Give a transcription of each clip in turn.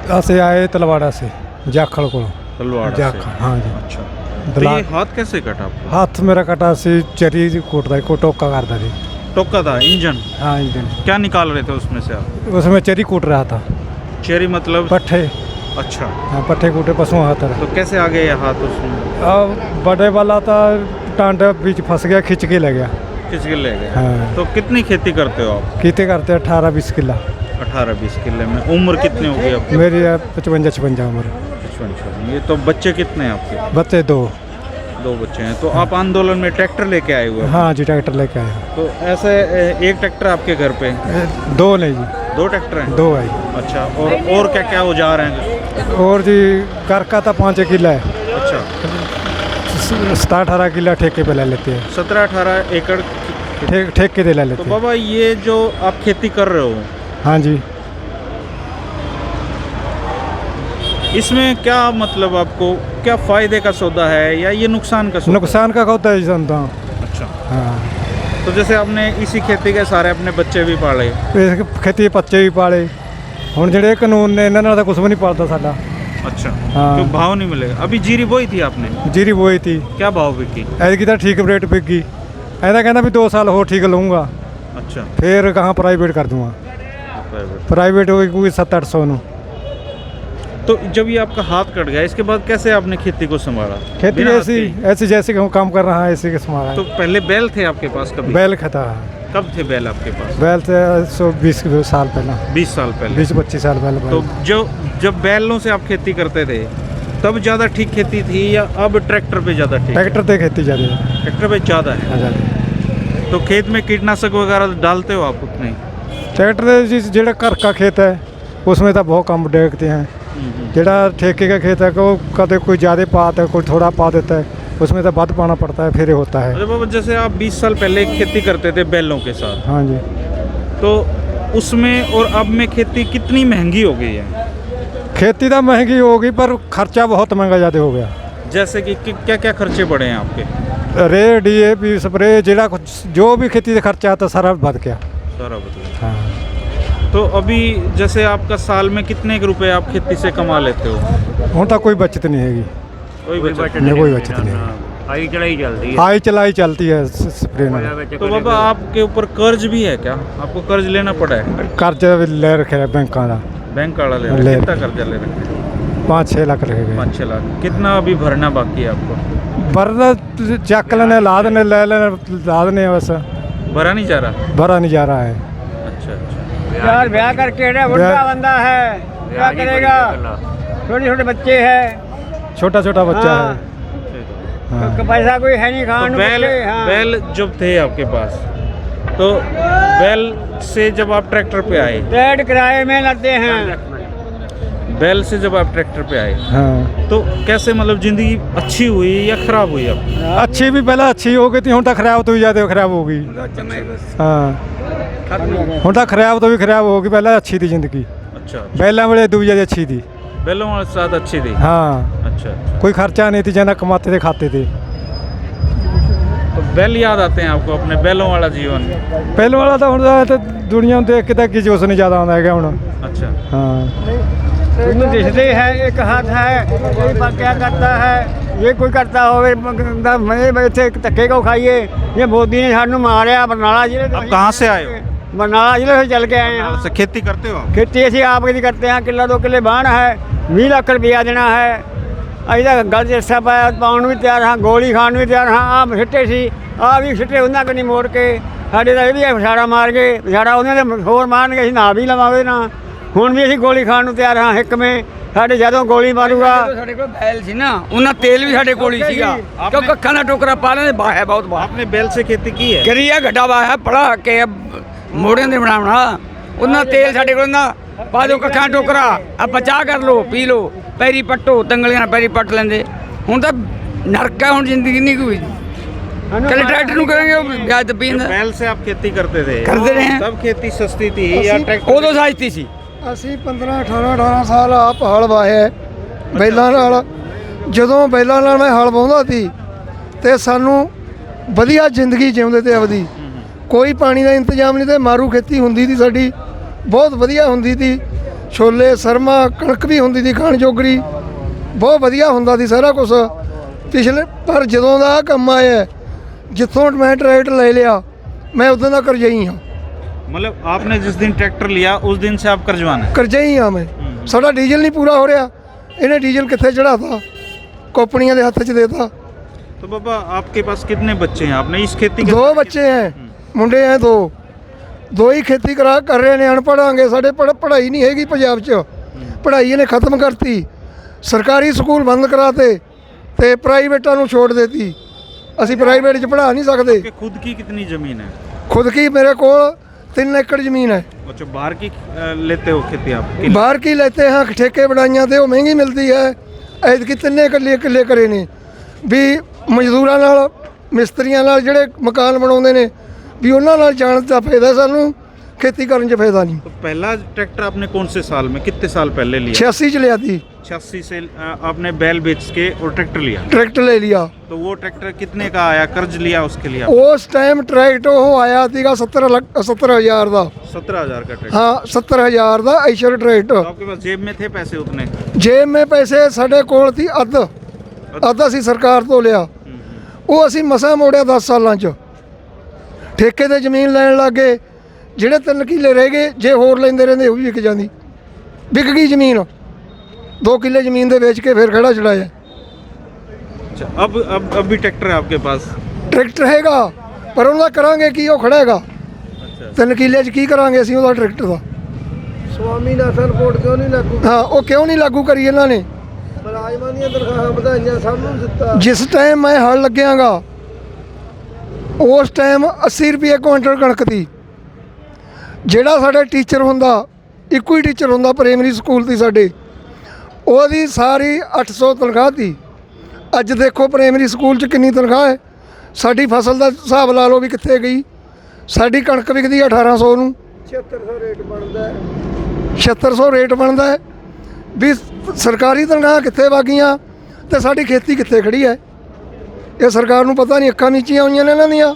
ऐसे आए तलवाड़ा से, जाखड़ को। तलवाड़ा से। हाँ जी। अच्छा, तो ये हाथ कैसे कटा आपको? हाथ मेरा कटा सी चरी कोटदा को टोका करता थी। टोका था, इंजन? हाँ इंजन। क्या निकाल रहे थे उसमें से आप? उसमें चरी कूट रहा था। चेरी मतलब? पट्ठे। अच्छा। हाँ पट्ठे कूटे पशुओं हाथ रहा। तो कैसे आ गए ये हाथ उसमें? अब बड़े वाला था, टांडा बीच फंस गया, खिंच के ले गया। किस के ले गए? हाँ। तो कितनी खेती करते हो आप? कितने करते 18-20 किला। 18-20 किले में। उम्र कितनी होगी अब? मेरी 55-56 उम्र। 55। ये तो बच्चे कितने हैं आपके? बच्चे 2 बच्चे हैं। तो आप आंदोलन में ट्रैक्टर लेके आए हुए हैं? हाँ जी, ट्रैक्टर लेके आए। तो ऐसे एक ट्रैक्टर आपके घर पे? 2 नहीं जी, 2 ट्रैक्टर हैं? 2 है। अच्छा, और क्या क्या औजार हैं? और जी घर का था 5 किला है। अच्छा, 17-18 किला ठेके पे ले लेते हैं। 17-18 एकड़ ठेके पे ले लेते तो हैं। बाबा ये जो आप खेती कर रहे हो, हाँ जी। इसमें क्या मतलब आपको क्या फ़ायदे का सौदा है या ये नुकसान का सौदा? नुकसान का होता है जनता। अच्छा। हाँ, तो जैसे आपने इसी खेती के सारे अपने बच्चे भी पाले? इस खेती बच्चे भी पाले। हुण ਜਿਹੜੇ ਕਾਨੂੰਨ ਨੇ ਇਹਨਾਂ ਨਾਲ ਤਾਂ ਕੁਝ ਵੀ ਨਹੀਂ ਪਾਲਦਾ ਸਾਡਾ। अच्छा। हाँ। क्यों भाव नहीं मिलेगा? अभी जीरी बोई थी आपने? जीरी बोई थी। क्या भाव बिकी? ऐतकी ਤਾਂ ठीक रेट बिक गई। ऐसा कहना भी 2 साल हो ठीक लूँगा, अच्छा। फिर कहाँ प्राइवेट कर दूँगा। प्राइवेट होगी कोई 700-800 ਨੂੰ। तो जब ये आपका हाथ कट गया, इसके बाद कैसे आपने खेती को संभाला? खेती बिना हाथ ऐसी के? ऐसी जैसे कि हम काम कर रहा है ऐसे के संभाला। तो पहले बैल थे आपके पास कभी? बैल खाता। कब थे बैल आपके पास? बैल से 120 साल पहले, 20 साल पहले। 20-25 साल पहले। तो जब बैलों से आप खेती करते थे तब ज़्यादा ठीक खेती थी या अब ट्रैक्टर पे ज़्यादा ठीक? ट्रैक्टर से खेती ज़्यादा है। ट्रैक्टर पे ज़्यादा है। तो खेत में कीटनाशक वगैरह डालते हो आप उतने? ट्रैक्टर जिस जेड़ा घर का खेत है उसमें तो बहुत कम देखते हैं। जेड़ा ठेके का खेत है वो कभी कोई ज़्यादा पाता है, कोई थोड़ा पा देता है, उसमें तो बद पाना पड़ता है, फिर होता है। अरे बाबा, जैसे आप 20 साल पहले खेती करते थे बैलों के साथ, हाँ जी। तो उसमें और अब में खेती कितनी महंगी हो गई है? खेती तो महंगी होगी पर खर्चा बहुत महंगा ज़्यादा हो गया। जैसे कि क्या क्या खर्चे बढ़े हैं आपके? रे DAP स्प्रे जेड़ा कुछ जो भी खेती से खर्चा आता सारा बढ़ गया। सारा बदला। हाँ। तो अभी जैसे आपका साल में कितने रुपए आप खेती से कमा लेते हो? हूँ तो कोई बचत नहीं हैगी। कोई बचत नहीं, कोई बचत नहीं है। आई चलाई चलती है। आई चलाई चलती है स्प्रे में। तो बाबा आपके ऊपर कर्ज भी है क्या? आपको कर्ज लेना पड़ा है? कर्जा भी ले रखे है बैंक का। बैंक वाला ले ले। कितना कर्जा ले रखे हैं? 5-6 लाख रखे गए। 5-6 लाख। कितना अभी भरना बाकी है आपको? भरना चक लेने ला देने ले लेने ला देने बस। भरा नहीं जा रहा? भरा नहीं जा रहा है। अच्छा अच्छा। यार ब्याह करके बुढ़ा बंदा है, क्या करेगा? छोटे छोटे बच्चे हैं, छोटा छोटा बच्चा हाँ। है। हाँ। तो पैसा कोई है नहीं तो खाने बैल जब थे आपके पास, तो बैल से जब आप ट्रैक्टर पे आए, रेट किराए में लगते हैं। बैल से जब आप ट्रैक्टर पे आए हाँ। तो कैसे मतलब जिंदगी अच्छी हुई या खराब हुई आपकी? अच्छी भी पहले अच्छी हो गई थी, हूँ तो खराब तो भी ज़्यादा खराब हो गई। हाँ, हूँ तो खराब तो भी खराब हो गई, पहले अच्छी थी जिंदगी। अच्छा। पहले वाले दूर ज़्यादा अच्छी थी। बैलों वाले साथ अच्छी थी? हाँ। अच्छा। कोई खर्चा नहीं थी, जना कमाते थे खाते थे। तो बैल याद आते हैं आपको अपने बैलों वाला जीवन? पहले वाला तो हूँ तो दुनिया में देख के तक किसी उसने ज़्यादा आना है हूँ। अच्छा। हाँ। तुम्हें दिखते है एक हाथ है, कोई क्या करता है, ये कोई करता हो मैं बैठे धक्के को खाइए। ये मोदी ने सानू मारिया बरनाला जिले। आप कहाँ से आए हो? बरनाला जिले से चल के आए हैं। से खेती करते हो आप? खेती ਅਸੀਂ ਆਪ की करते हैं। किला 2 किले बाण है, 20 लाख रुपया देना है। ਅਸੀਂ ਤਾਂ ਗੱਲ ਜਿਸਾ ਪਾਇਆ ਪਾਉਣ ਨੂੰ ਵੀ ਤਿਆਰ ਹਾਂ, ਗੋਲੀ ਖਾਣ ਨੂੰ ਵੀ ਤਿਆਰ ਹਾਂ। ਆਪ ਸਿੱਟੇ ਸੀ, ਆ ਵੀ ਸਿੱਟੇ ਉਹਨਾਂ ਕੋਲ ਨਹੀਂ ਮੋੜ ਕੇ। ਸਾਡੇ ਤਾਂ ਇਹ ਵੀ ਵਿਛਾੜਾ ਮਾਰ ਗਏ, ਵਿਛਾੜਾ ਉਹਨਾਂ ਦੇ ਹੋਰ ਮਾਰਨਗੇ, ਅਸੀਂ ਨਾ ਵੀ ਲਵਾਂਗੇ ਨਾ। ਹੁਣ ਵੀ ਅਸੀਂ ਗੋਲੀ ਖਾਣ ਨੂੰ ਤਿਆਰ ਹਾਂ ਹਿੱਕਵੇਂ। ਸਾਡੇ ਜਦੋਂ ਗੋਲੀ ਮਾਰੂਗਾ। ਸਾਡੇ ਕੋਲ ਬੈਲ ਸੀ ਨਾ, ਉਹਨਾਂ ਤੇਲ ਵੀ ਸਾਡੇ ਕੋਲ ਹੀ ਸੀਗਾ, ਕਿਉਂ ਕੱਖਾਂ ਦਾ ਟੋਕਰਾ ਪਾ ਲੈਂਦੇ ਬਾਹ ਬਹੁਤ ਬਾਹ। आपने बैल से खेती की है? ਕਰੀਆ ਘਟਾ ਬਾਹ ਪੜਾ ਕੇ ਮੋੜਿਆਂ ਦੇ ਬਣਾਉਣਾ। ਉਹਨਾਂ ਤੇਲ ਸਾਡੇ ਕੋਲ ਨਾ ਪਾ ਦਿਓ ਕੱਖਾਂ ਟੋਕਰਾ, ਆਪਾਂ ਚਾਹ ਕਰ ਲਓ ਪੀ ਲਓ, ਪੈਰੀ ਪੱਟੋ, ਤੰਗਲੀਆਂ ਨਾਲ ਪੈਰੀ ਪੱਟ ਲੈਂਦੇ। ਹੁਣ ਤਾਂ ਨਰਕ ਹੈ, ਹੁਣ ਜ਼ਿੰਦਗੀ ਨਹੀਂ ਕੋਈ। कल ट्रैक्टर ਨੂੰ ਕਰਾਂਗੇ ਵਿਆਜ ਤੇ ਪੀਂਦਾ। बैल से आप खेती करते थे? करते रहे हैं। तब खेती सस्ती थी या ट्रैक्टर? ਉਦੋਂ ਸਾਜਤੀ ਸੀ। ਅਸੀਂ 15-18 ਸਾਲ ਆਪ ਹਲ ਵਾਹਿਆ ਬੈਲਾਂ ਨਾਲ। ਜਦੋਂ ਬੈਲਾਂ ਨਾਲ ਮੈਂ ਹਲ ਵਾਹੁੰਦਾ ਸੀ ਤੇ ਸਾਨੂੰ ਵਧੀਆ ਜ਼ਿੰਦਗੀ ਜਿਉਂਦੇ ਤੇ ਆਪਦੀ। ਕੋਈ ਪਾਣੀ ਦਾ ਇੰਤਜ਼ਾਮ ਨਹੀਂ ਤੇ ਮਾਰੂ ਖੇਤੀ ਹੁੰਦੀ ਸੀ ਸਾਡੀ, ਬਹੁਤ ਵਧੀਆ ਹੁੰਦੀ ਸੀ। ਛੋਲੇ ਸਰਮਾ ਕਣਕ ਵੀ ਹੁੰਦੀ ਸੀ ਖਾਣ ਜੋਗਰੀ, ਬਹੁਤ ਵਧੀਆ ਹੁੰਦਾ ਸੀ ਸਾਰਾ ਕੁਝ ਪਿਛਲੇ। ਪਰ ਜਦੋਂ ਦਾ ਆਹ ਕੰਮ ਆਇਆ, ਜਿੱਥੋਂ ਮੈਂ ਟਰੈਕਟਰ ਲੈ ਲਿਆ, ਮੈਂ ਉਦੋਂ ਦਾ ਕਰਜ਼ਾਈ ਹਾਂ। मतलब आपने जिस दिन ट्रैक्टर लिया उस दिन से आप कर्जवान है? ਕਰਜ਼ਾਈ ਹਾਂ ਮੈਂ। ਸਾਡਾ ਡੀਜ਼ਲ ਨਹੀਂ ਪੂਰਾ ਹੋ ਰਿਹਾ, ਇਹਨੇ ਡੀਜ਼ਲ ਕਿੱਥੇ ਚੜਾਤਾ, ਕੰਪਨੀਆਂ ਦੇ ਹੱਥ 'ਚ ਦੇਤਾ। तो बाबा आपके पास कितने बच्चे हैं? आपने इस खेती के 2 ਬੱਚੇ ਹੈ, ਮੁੰਡੇ ਹੈ 2 ਹੀ ਖੇਤੀ ਕਰ ਰਹੇ ਨੇ। ਅਨਪੜ੍ਹਾਂਗੇ, ਸਾਡੇ ਪੜ੍ਹਾਈ ਨਹੀਂ ਹੈਗੀ ਪੰਜਾਬ 'ਚ, ਪੜ੍ਹਾਈ ਇਹਨੇ ਖਤਮ ਕਰਤੀ। ਸਰਕਾਰੀ ਸਕੂਲ ਬੰਦ ਕਰਾਤੇ ਤੇ ਪ੍ਰਾਈਵੇਟਾਂ ਨੂੰ ਛੋੜ ਦੇਤੀ। ਅਸੀਂ ਪ੍ਰਾਈਵੇਟ 'ਚ ਪੜ੍ਹਾ ਨਹੀਂ ਸਕਦੇ। आपके खुद की कितनी जमीन है? ਖੁਦ ਕੀ ਮੇਰੇ ਕੋਲ 3 ਏਕੜ ਜ਼ਮੀਨ ਹੈ। अच्छा, बाहर की लेते हो खेती आप? ਬਾਹਰ ਕੀ ਲੈਤੇ ਹਾਂ, ਠੇਕੇ ਬਣਾਈਆਂ ਤੇ ਉਹ ਮਹਿੰਗੀ ਮਿਲਦੀ ਹੈ। ਐਤਕੀ 3 ਕਿੱਲੇ ਕਰੇ ਨੇ ਵੀ ਮਜ਼ਦੂਰਾਂ ਨਾਲ, ਮਿਸਤਰੀਆਂ ਨਾਲ, ਜਿਹੜੇ ਮਕਾਨ ਬਣਾਉਂਦੇ ਨੇ ਵੀ ਉਹਨਾਂ ਨਾਲ ਜਾਣ ਦਾ ਫਾਇਦਾ, ਸਾਨੂੰ खेती करने 'ਚ फायदा नहीं। तो पहला ट्रैक्टर आपने कौन से साल में, कितने साल पहले लिया? 86 च लिया थी। 86 से आपने बैल बेच के और ट्रैक्टर लिया? ट्रैक्टर ले लिया। तो वो ट्रैक्टर कितने का आया? कर्ज लिया उसके लिए? उस टाइम ट्रैक्टर वो आया थी 70,000 का। 17,000 का ट्रैक्टर? हाँ 70,000 का आइशर ट्रैक्टर। तो आपके पास जेब में थे पैसे उतने? जेब में पैसे साढ़े कोल थी अद्ध असी सरकार तो लिया, वो असी मसा मोड़िया 10 सालों च। ठेके ते जमीन लैन लग गए, ਜਿਹੜੇ 3 ਕਿੱਲੇ ਰਹਿ ਗਏ, ਜੇ ਹੋਰ ਲੈਂਦੇ ਰਹਿੰਦੇ ਉਹ ਵੀ ਵਿਕ ਜਾਂਦੀ। ਵਿਕ ਗਈ ਜ਼ਮੀਨ, 2 ਕਿੱਲੇ ਜ਼ਮੀਨ ਦੇ ਵੇਚ ਕੇ ਫਿਰ ਖੜਾ ਛੜਾਇਆ। अच्छा, अब भी ट्रैक्टर है आपके पास? ਟਰੈਕਟਰ ਹੈਗਾ, ਪਰ ਉਹਦਾ ਕਰਾਂਗੇ ਕੀ, ਉਹ ਖੜਾ ਹੈਗਾ। 3 ਕਿੱਲੇ 'ਚ ਕੀ ਕਰਾਂਗੇ ਅਸੀਂ ਉਹਦਾ ਟਰੈਕਟਰ ਦਾ? ਸਵਾਮੀਨਾਥਨ ਕੋਡ ਕਿਉਂ ਨਹੀਂ ਲਾਗੂ? ਹਾਂ, ਉਹ ਕਿਉਂ ਨਹੀਂ ਲਾਗੂ ਕਰੀ ਇਹਨਾਂ ਨੇ? ਮੁਲਾਜ਼ਮਾਂ ਦੀਆਂ ਤਨਖਾਹਾਂ ਵਧਾਈਆਂ, ਸਭ ਨੂੰ ਦਿੱਤਾ। ਜਿਸ ਟਾਈਮ ਮੈਂ ਹਲ ਲੱਗਿਆਗਾ ਉਸ ਟਾਈਮ 80 ਰੁਪਏ ਕੁਇੰਟਲ ਕਣਕ ਦੀ। ਜਿਹੜਾ ਸਾਡਾ ਟੀਚਰ ਹੁੰਦਾ, ਇੱਕੋ ਹੀ ਟੀਚਰ ਹੁੰਦਾ ਪ੍ਰਾਇਮਰੀ ਸਕੂਲ ਦੀ ਸਾਡੇ, ਉਹਦੀ ਸਾਰੀ 800 ਤਨਖਾਹ ਸੀ। ਅੱਜ ਦੇਖੋ ਪ੍ਰਾਇਮਰੀ ਸਕੂਲ 'ਚ ਕਿੰਨੀ ਤਨਖਾਹ ਹੈ। ਸਾਡੀ ਫਸਲ ਦਾ ਹਿਸਾਬ ਲਾ ਲਓ ਵੀ ਕਿੱਥੇ ਗਈ। ਸਾਡੀ ਕਣਕ ਵਿਕਦੀ 1800 ਨੂੰ, 7600 ਰੇਟ ਬਣਦਾ ਹੈ। 7600 ਰੇਟ ਬਣਦਾ ਹੈ। ਵੀ ਸਰਕਾਰੀ ਤਨਖਾਹ ਕਿੱਥੇ ਵਗੀਆਂ ਤੇ ਸਾਡੀ ਖੇਤੀ ਕਿੱਥੇ ਖੜੀ ਹੈ? ਇਹ ਸਰਕਾਰ ਨੂੰ ਪਤਾ ਨਹੀਂ, ਅੱਖਾਂ ਨੀਚੀਆਂ ਹੋਈਆਂ ਨੇ ਇਹਨਾਂ ਦੀਆਂ।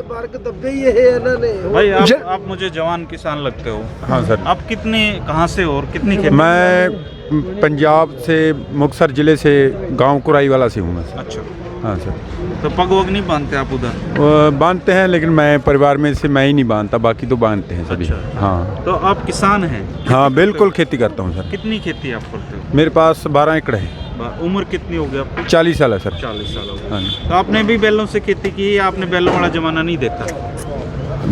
वर्ग दबे ही है इन्होंने। भाई आप मुझे जवान किसान लगते हो। हाँ सर। आप कितने, कहाँ से हो और कितनी खेती? मैं पंजाब से, मुक्तसर ज़िले से, गांव कुराई वाला से हूँ मैं सर। अच्छा, हाँ सर। तो पग वग नहीं बांधते आप उधर? बांधते हैं, लेकिन मैं परिवार में से मैं ही नहीं बांधता, बाकी तो बांधते हैं सभी। अच्छा। हाँ तो आप किसान हैं? हाँ बिल्कुल खेती करता हूँ सर। कितनी खेती आप करते हो? मेरे पास 12 एकड़ है। उम्र कितनी हो गई आपकी? 40 साल है सर। 40 साल हो गए। हाँ। तो आपने भी बैलों से खेती की या आपने बैलों वाला जमाना नहीं देखा?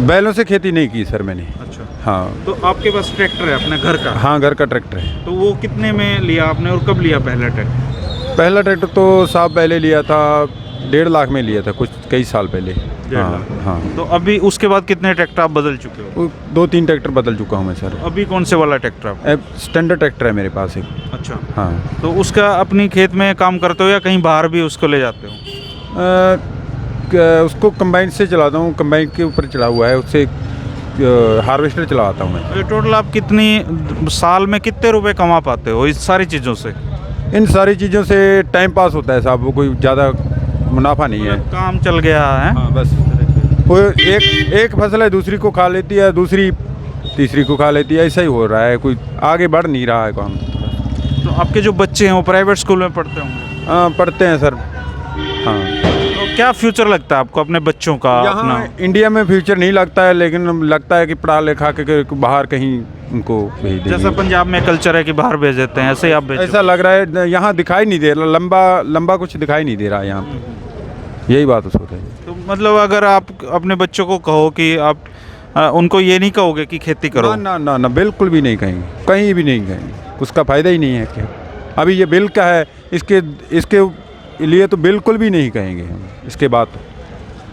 बैलों से खेती नहीं की सर मैंने। अच्छा। हाँ। तो आपके पास ट्रैक्टर है अपने घर का? हाँ घर का ट्रैक्टर है। तो वो कितने में लिया आपने और कब लिया पहला ट्रैक्टर? पहला ट्रैक्टर तो साहब पहले लिया था 1.5 लाख में लिया था, कुछ कई साल पहले। 1.5 हाँ लाख। हाँ। तो अभी उसके बाद कितने ट्रैक्टर आप बदल चुके हो? 2-3 ट्रैक्टर बदल चुका हूँ मैं सर। अभी कौन से वाला ट्रैक्टर आप? स्टैंडर्ड ट्रैक्टर है मेरे पास एक। अच्छा। हाँ। तो उसका अपनी खेत में काम करते हो या कहीं बाहर भी उसको ले जाते हो? उसको कंबाइन से चलाता हूँ, कंबाइन के ऊपर चला हुआ है, उससे हार्वेस्टर चलाता हूँ मैं। टोटल आप कितनी साल में कितने रुपए कमा पाते हो इस सारी चीज़ों से? इन सारी चीज़ों से टाइम पास होता है साहब, वो कोई ज़्यादा मुनाफा नहीं है। काम चल गया है। हाँ बस, वो एक फसल है दूसरी को खा लेती है, दूसरी तीसरी को खा लेती है, ऐसा ही हो रहा है, कोई आगे बढ़ नहीं रहा है काम। तो आपके जो बच्चे हैं वो प्राइवेट स्कूल में पढ़ते होंगे? हाँ पढ़ते हैं सर। हाँ। तो क्या फ्यूचर लगता है आपको अपने बच्चों का? यहाँ अपना इंडिया में फ्यूचर नहीं लगता है, लेकिन लगता है कि पढ़ा लिखा के बाहर कहीं उनको भेज देंगे। जैसा पंजाब में कल्चर है कि बाहर भेज देते हैं, ऐसे ही आप भेजो? ऐसा लग रहा है, यहाँ दिखाई नहीं दे रहा, लंबा कुछ दिखाई नहीं दे रहा है यहाँ पे। यही बात हो रही है। तो मतलब अगर आप अपने बच्चों को कहो कि आप उनको ये नहीं कहोगे कि खेती करो? ना ना ना, बिल्कुल भी नहीं कहेंगे, कहीं भी नहीं कहेंगे, उसका फ़ायदा ही नहीं है। क्या अभी ये बिल का है, इसके लिए तो बिल्कुल भी नहीं कहेंगे हम इसके बाद।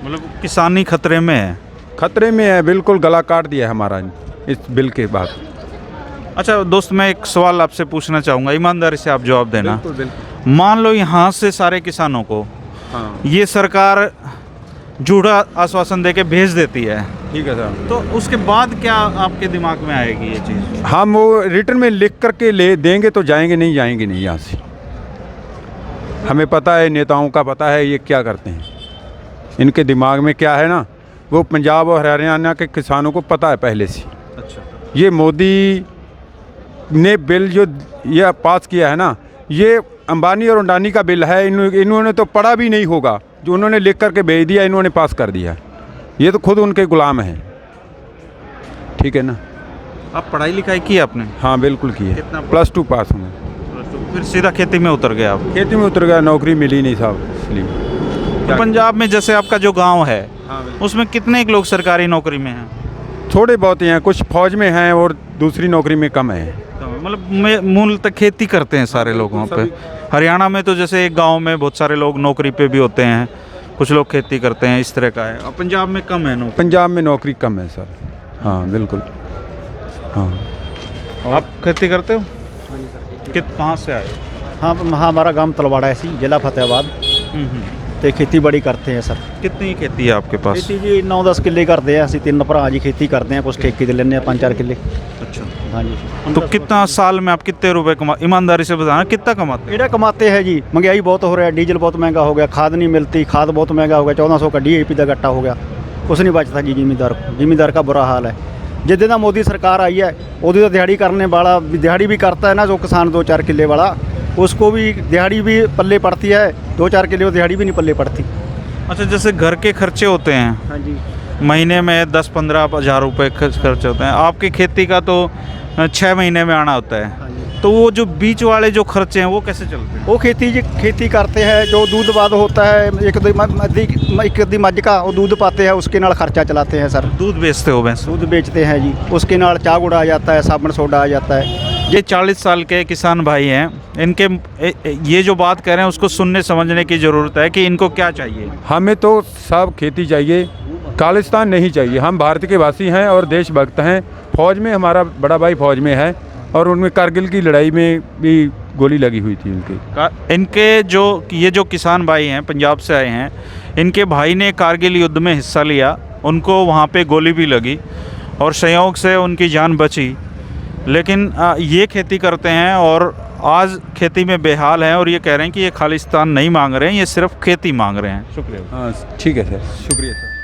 मतलब किसानी खतरे में है? खतरे में है, बिल्कुल गला काट दिया है हमारा इस बिल के बाद। अच्छा दोस्त, मैं एक सवाल आपसे पूछना चाहूँगा, ईमानदारी से आप जवाब देना। बिल्कुल। मान लो यहाँ से सारे किसानों को हाँ ये सरकार झूठा आश्वासन दे के भेज देती है, ठीक है सर, तो उसके बाद क्या आपके दिमाग में आएगी ये चीज़? हम वो रिटर्न में लिख करके ले देंगे तो जाएंगे, नहीं जाएंगे नहीं यहाँ से। हमें पता है, नेताओं का पता है ये क्या करते हैं, इनके दिमाग में क्या है ना, वो पंजाब और हरियाणा के किसानों को पता है पहले से। अच्छा। ये मोदी ने बिल जो ये पास किया है ना, ये अंबानी और अडानी का बिल है। इन्होंने तो पढ़ा भी नहीं होगा, जो उन्होंने लिख करके भेज दिया इन्होंने पास कर दिया। ये तो खुद उनके गुलाम हैं, ठीक है ना। आप पढ़ाई लिखाई की आपने? हाँ बिल्कुल की है, कितना? +2 पास हुए। फिर सीधा खेती में उतर गए आप? खेती में उतर गया, नौकरी मिली नहीं साहब, इसलिए। तो पंजाब में जैसे आपका जो गांव है, हाँ, उसमें कितने लोग सरकारी नौकरी में हैं? थोड़े बहुत ही हैं, कुछ फौज में हैं और दूसरी नौकरी में कम है। मतलब मूलतः खेती करते हैं सारे लोग वहाँ पे। हरियाणा में तो जैसे एक गांव में बहुत सारे लोग नौकरी पे भी होते हैं, कुछ लोग खेती करते हैं, इस तरह का है। और पंजाब में कम है नौकरी? पंजाब में नौकरी कम है सर। हाँ बिल्कुल। हाँ, आप खेती करते हो? कहाँ से आए? हाँ हमारा गांव तलवाड़ा है सी, जिला फतेहाबाद। तो खेती बड़ी करते हैं सर। कितनी खेती है आपके पास? खेती जी 9-10 किले करते हैं, ਅਸੀਂ 3 ਭਰਾ जी खेती करते हैं, कुछ ठेके दे लेने हैं 5-4 किले। अच्छा, हाँ जी। तो कितना साल में आप कितने रुपए कमा, ईमानदारी से बताना कितना कमाते हैं? एड़ा कमाते हैं जी, महंगाई बहुत हो रहा है, डीजल बहुत महंगा हो गया, खाद नहीं मिलती, खाद बहुत महंगा हो गया, 1400 का DAP का गट्टा हो गया, कुछ नहीं बचता जी जिमीदार का बुरा हाल है। जिस दिन मोदी सरकार आई है उदी तो दिहाड़ी करने वाला दिहाड़ी भी करता है ना, जो किसान 2-4 किले वाला, उसको भी दिहाड़ी भी पल्ले पड़ती है, 2-4 किले दिहाड़ी भी नहीं पल्ले पड़ती। अच्छा, जैसे घर के खर्चे होते हैं, हाँ जी। महीने में 10-15 हज़ार रुपये खर्च होते हैं, आपकी खेती का तो 6 महीने में आना होता है। तो वो जो बीच वाले जो खर्चे हैं वो कैसे चलते हैं? वो खेती करते हैं, जो दूध बाद होता है एक आधी मੱਝ का, वो दूध पाते हैं, उसके नाल खर्चा चलाते हैं सर। दूध बेचते हो भैंस? दूध बेचते हैं जी, उसके नाल चाय गुड़ आ जाता है, साबुन सोडा आ जाता है। ये 40 साल के किसान भाई हैं, इनके ये जो बात कह रहे हैं उसको सुनने समझने की ज़रूरत है कि इनको क्या चाहिए। हमें तो सब खेती चाहिए, खालिस्तान नहीं चाहिए। हम भारत के वासी हैं और देशभक्त हैं। फौज में हमारा बड़ा भाई फौज में है और उनमें कारगिल की लड़ाई में भी गोली लगी हुई थी उनकी। इनके जो किसान भाई हैं, पंजाब से आए हैं, इनके भाई ने कारगिल युद्ध में हिस्सा लिया, उनको वहाँ पे गोली भी लगी और संयोग से उनकी जान बची। लेकिन ये खेती करते हैं और आज खेती में बेहाल हैं और ये कह रहे हैं कि ये खालिस्तान नहीं मांग रहे हैं, ये सिर्फ खेती मांग रहे हैं। शुक्रिया। हाँ ठीक है सर, शुक्रिया सर।